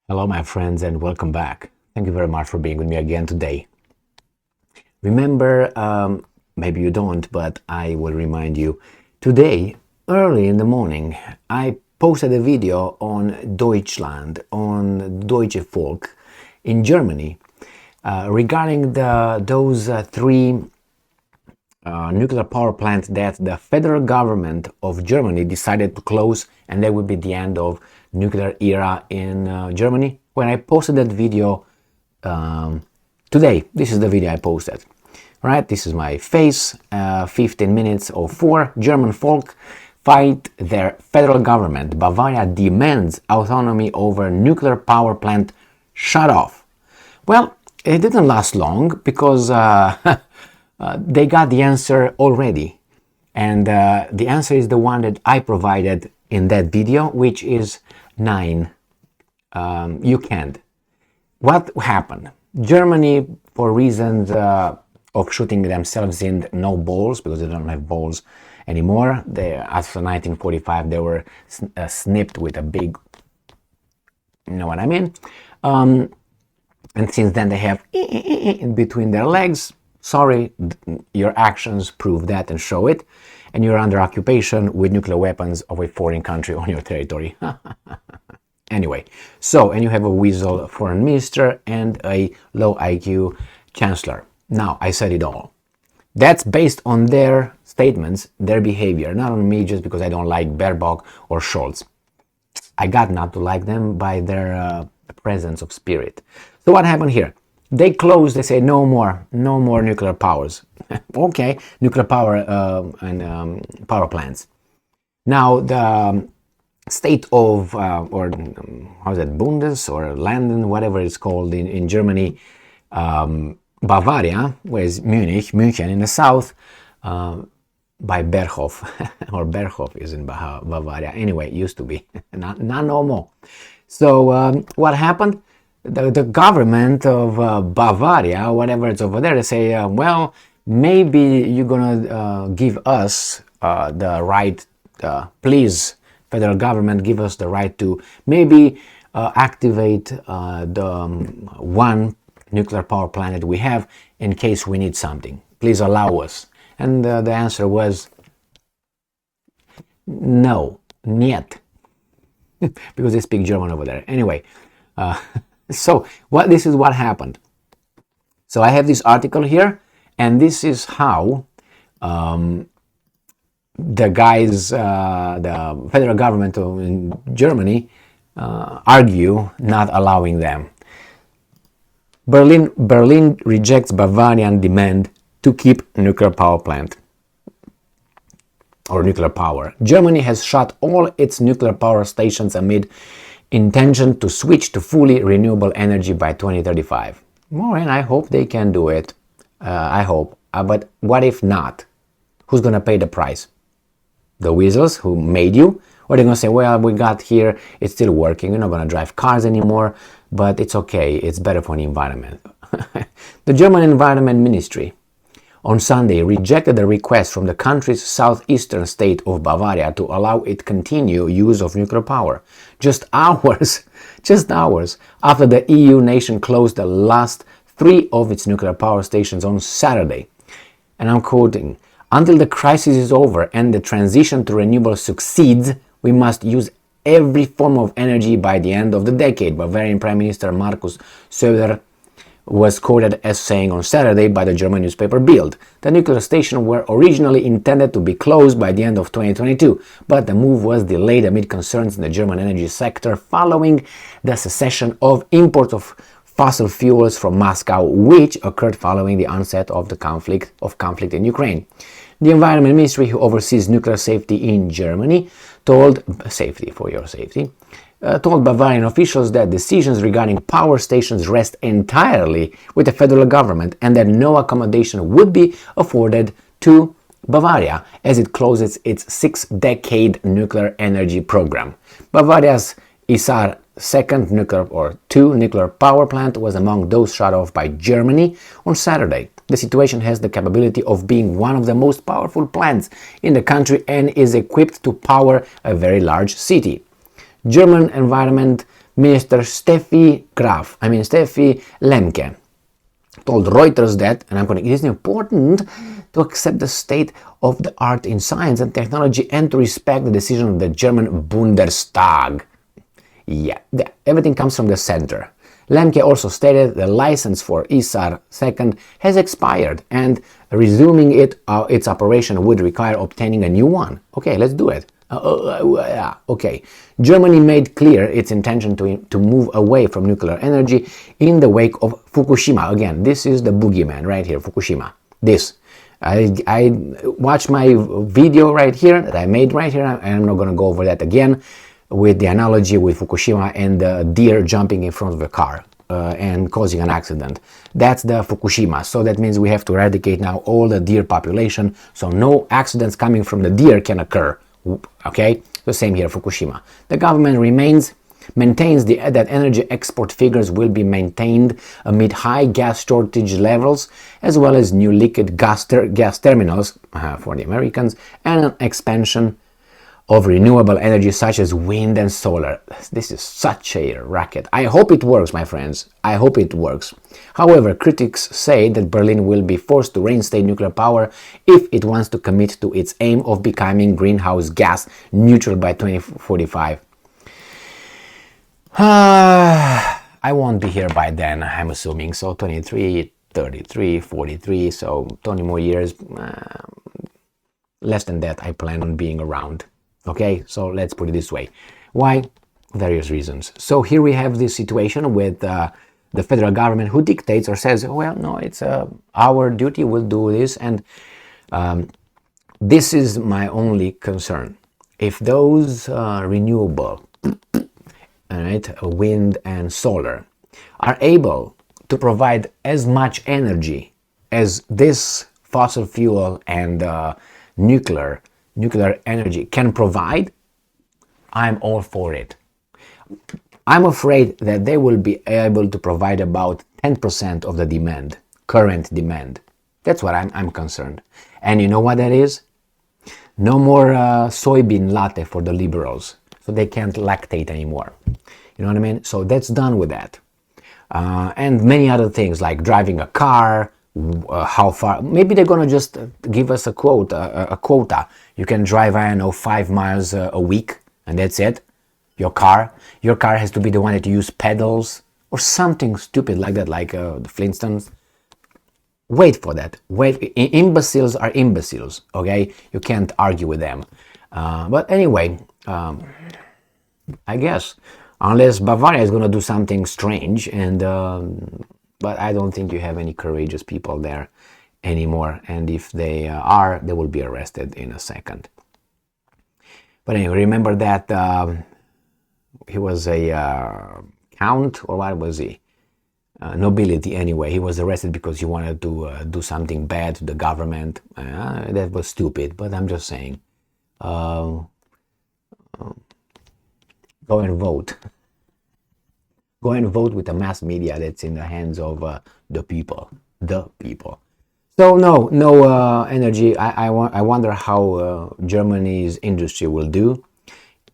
Hello, my friends, and welcome back. Thank you very much for being with me again today. Remember, maybe you don't, but I will remind you, today, early in the morning, I posted a video on Deutschland, on Deutsche Volk in Germany, regarding those three nuclear power plants that the federal government of Germany decided to close, and that would be the end of nuclear era in Germany. When I posted that video today, this is the video I posted. Right, this is my face. 15 minutes or 4 German folk fight their federal government. Bavaria demands autonomy over nuclear power plant shut off. Well, it didn't last long because they got the answer already, and the answer is the one that I provided in that video, which is 9. You can't. What happened? Germany, for reasons of shooting themselves in no balls, because they don't have balls anymore. After 1945, they were snipped with a big, you know what I mean? And since then, they have in between their legs. Sorry, your actions prove that and show it, and you're under occupation with nuclear weapons of a foreign country on your territory. Anyway, and you have a weasel foreign minister and a low IQ chancellor. Now, I said it all. That's based on their statements, their behavior, not on me just because I don't like Baerbock or Scholz. I got not to like them by their presence of spirit. So what happened here? They closed, they say no more nuclear powers. Okay, nuclear power and power plants. Now the state of, or how is it, Bundes or Landen, whatever it's called in Germany, Bavaria, where is München in the south, by Berghof, or Berghof is in Bavaria. Anyway, it used to be, not no more. So what happened? The government of Bavaria, whatever it's over there, they say, well, maybe you're gonna give us the right, please, federal government, give us the right to maybe activate the one nuclear power plant that we have in case we need something. Please allow us. And the answer was no, niet, because they speak German over there. Anyway. So this is what happened. So I have this article here, and this is how the guys, the federal government in Germany, argue not allowing them. Berlin rejects Bavarian demand to keep nuclear power plant or nuclear power. Germany has shut all its nuclear power stations amid intention to switch to fully renewable energy by 2035. Well, and I hope they can do it. I hope. But what if not? Who's going to pay the price? The weasels who made you? Or they're going to say, well, we got here, it's still working, we're not going to drive cars anymore, but it's okay, it's better for the environment. The German Environment Ministry on Sunday rejected the request from the country's southeastern state of Bavaria to allow it continue use of nuclear power. Just hours after the EU nation closed the last 3 of its nuclear power stations on Saturday. And I'm quoting, "Until the crisis is over and the transition to renewables succeeds, we must use every form of energy by the end of the decade," Bavarian Prime Minister Markus Söder was quoted as saying on Saturday by the German newspaper Bild. The nuclear stations were originally intended to be closed by the end of 2022, but the move was delayed amid concerns in the German energy sector following the cessation of imports of fossil fuels from Moscow, which occurred following the onset of the conflict in Ukraine. The Environment Ministry, who oversees nuclear safety in Germany, told Bavarian officials that decisions regarding power stations rest entirely with the federal government and that no accommodation would be afforded to Bavaria as it closes its 6-decade nuclear energy program. Bavaria's Isar 2 nuclear power plant was among those shut off by Germany on Saturday. The situation has the capability of being one of the most powerful plants in the country and is equipped to power a very large city. German Environment Minister Steffi Lemke told Reuters that, and I'm quoting, it is important to accept the state of the art in science and technology and to respect the decision of the German Bundestag. Yeah, everything comes from the center. Lemke also stated the license for ISAR 2 has expired and resuming its operation would require obtaining a new one. Okay, let's do it. Okay. Germany made clear its intention to move away from nuclear energy in the wake of Fukushima. Again, this is the boogeyman right here, Fukushima. This. I watched my video right here that I made right here, and I'm not going to go over that again with the analogy with Fukushima and the deer jumping in front of a car and causing an accident. That's the Fukushima. So that means we have to eradicate now all the deer population so no accidents coming from the deer can occur. Okay, the same here, Fukushima. The government maintains that energy export figures will be maintained amid high gas shortage levels, as well as new liquid gas terminals for the Americans, and an expansion of renewable energy such as wind and solar. This is such a racket. I hope it works, my friends. I hope it works. However, critics say that Berlin will be forced to reinstate nuclear power if it wants to commit to its aim of becoming greenhouse gas neutral by 2045. I won't be here by then, I'm assuming. So 23, 33, 43, so 20 more years. Less than that, I plan on being around. Okay, so let's put it this way. Why? Various reasons. So here we have this situation with the federal government who dictates or says, well, no, it's our duty, we'll do this. And this is my only concern. If those renewable, wind and solar, are able to provide as much energy as this fossil fuel and nuclear energy can provide, I'm all for it. I'm afraid that they will be able to provide about 10% of the demand, current demand. That's what I'm concerned. And you know what that is? No more soybean latte for the liberals, so they can't lactate anymore. You know what I mean? So that's done with that. And many other things like driving a car, how far, maybe they're going to just give us a quota. You can drive, 5 miles a week, and that's it. Your car has to be the one that you use pedals or something stupid like that, like the Flintstones. Wait for that. Wait, imbeciles are imbeciles, okay? You can't argue with them. But anyway, I guess, unless Bavaria is going to do something strange, and but I don't think you have any courageous people there anymore. And if they are, they will be arrested in a second. But anyway, remember that he was a count, or what was he? Nobility anyway. He was arrested because he wanted to do something bad to the government. That was stupid, but I'm just saying. Go and vote. Go and vote with the mass media that's in the hands of the people. So no energy. I wonder how Germany's industry will do.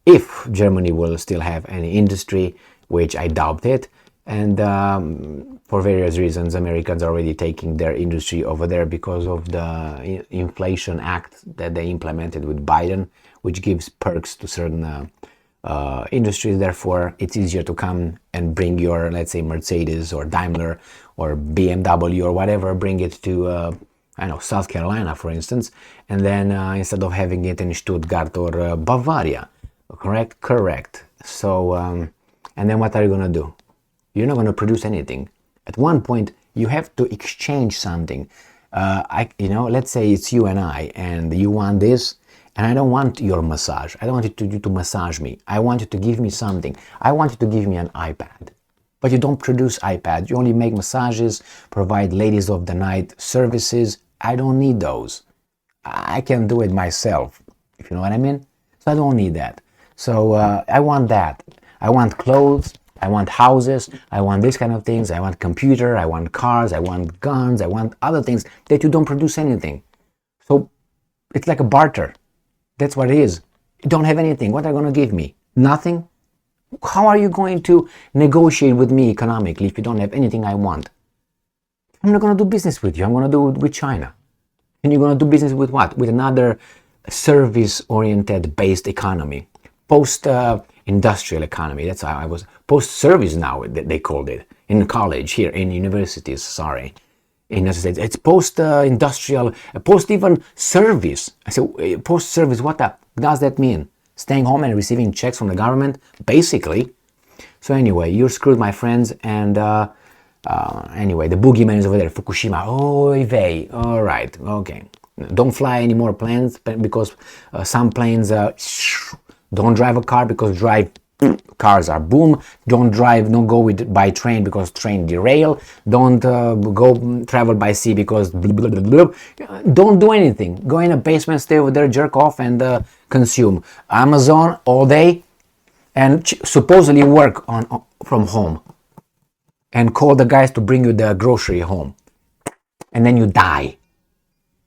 If Germany will still have any industry, which I doubt it. And for various reasons, Americans are already taking their industry over there because of the Inflation Act that they implemented with Biden, which gives perks to certain industries. Therefore, it's easier to come and bring your, let's say, Mercedes or Daimler or BMW or whatever, bring it to, South Carolina, for instance, and then instead of having it in Stuttgart or Bavaria. Correct. So, and then what are you going to do? You're not going to produce anything. At one point, you have to exchange something. Let's say it's you and I, and you want this, and I don't want your massage. I don't want you to massage me. I want you to give me something. I want you to give me an iPad. But you don't produce iPad. You only make massages, provide ladies of the night services. I don't need those. I can do it myself, if you know what I mean. So I don't need that. So I want that. I want clothes. I want houses, I want these kind of things, I want computer, I want cars, I want guns, I want other things that you don't produce anything. So it's like a barter. That's what it is. You don't have anything. What are you going to give me? Nothing? How are you going to negotiate with me economically if you don't have anything I want? I'm not going to do business with you. I'm going to do it with China. And you're going to do business with what? With another service-oriented based economy. Post-industrial economy. That's how I was. Post-service now, they called it. In college here, in universities, sorry. In the United States. It's post-industrial, post-even service. I say, post-service, what does that mean? Staying home and receiving checks from the government? Basically. So anyway, you're screwed, my friends, and anyway, the boogeyman is over there, Fukushima. Oy vey. All right, okay. Don't fly any more planes because some planes don't drive a car because cars are boom. Don't go by train because train derail. Don't go travel by sea because blah, blah, blah, blah. Don't do anything. Go in a basement, stay over there, jerk off, and consume Amazon all day, and supposedly work from home, and call the guys to bring you the grocery home, and then you die,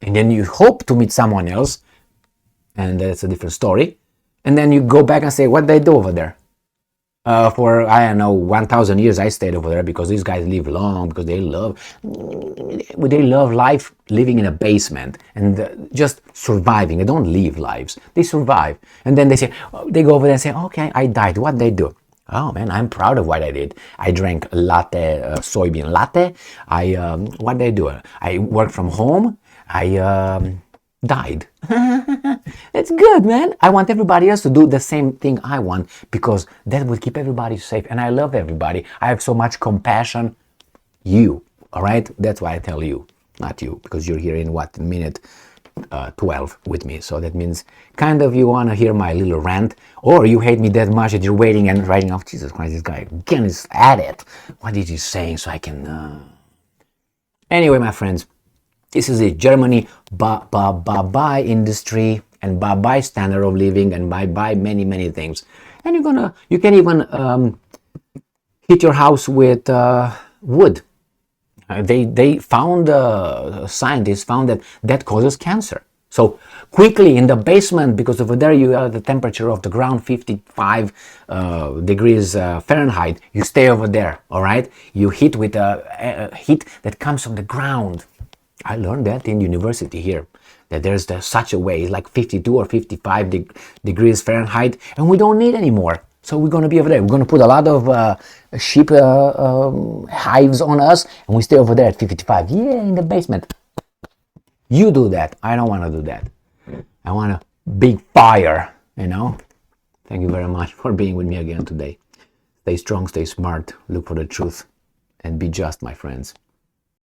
and then you hope to meet someone else, and that's a different story, and then you go back and say, what they do over there? For, I don't know, 1,000 years I stayed over there because these guys live long, because they love life living in a basement and just surviving. They don't live lives, they survive. And then they go over there and say, okay, I died. What they do? Oh man, I'm proud of what I did. I drank latte, soybean latte. What they do? I worked from home. I died. That's good, man. I want everybody else to do the same thing I want, because that will keep everybody safe. And I love everybody. I have so much compassion. You, all right? That's why I tell you, not you, because you're here in minute 12 with me. So that means kind of you want to hear my little rant, or you hate me that much that you're waiting and writing off, Jesus Christ, this guy again is at it. What is he saying so I can... Anyway, my friends, this is it. Germany, bye industry, and bye standard of living, and bye many, many things. And you can even hit your house with wood. They found, scientists found that causes cancer. So quickly in the basement, because over there you have the temperature of the ground 55 degrees Fahrenheit. You stay over there, all right? You heat with heat that comes from the ground. I learned that in university here, that there's such a way, like 52 or 55 degrees Fahrenheit, and we don't need any more. So we're going to be over there. We're going to put a lot of sheep hives on us, and we stay over there at 55. Yeah, in the basement. You do that. I don't want to do that. I want a big fire, you know. Thank you very much for being with me again today. Stay strong, stay smart, look for the truth, and be just, my friends.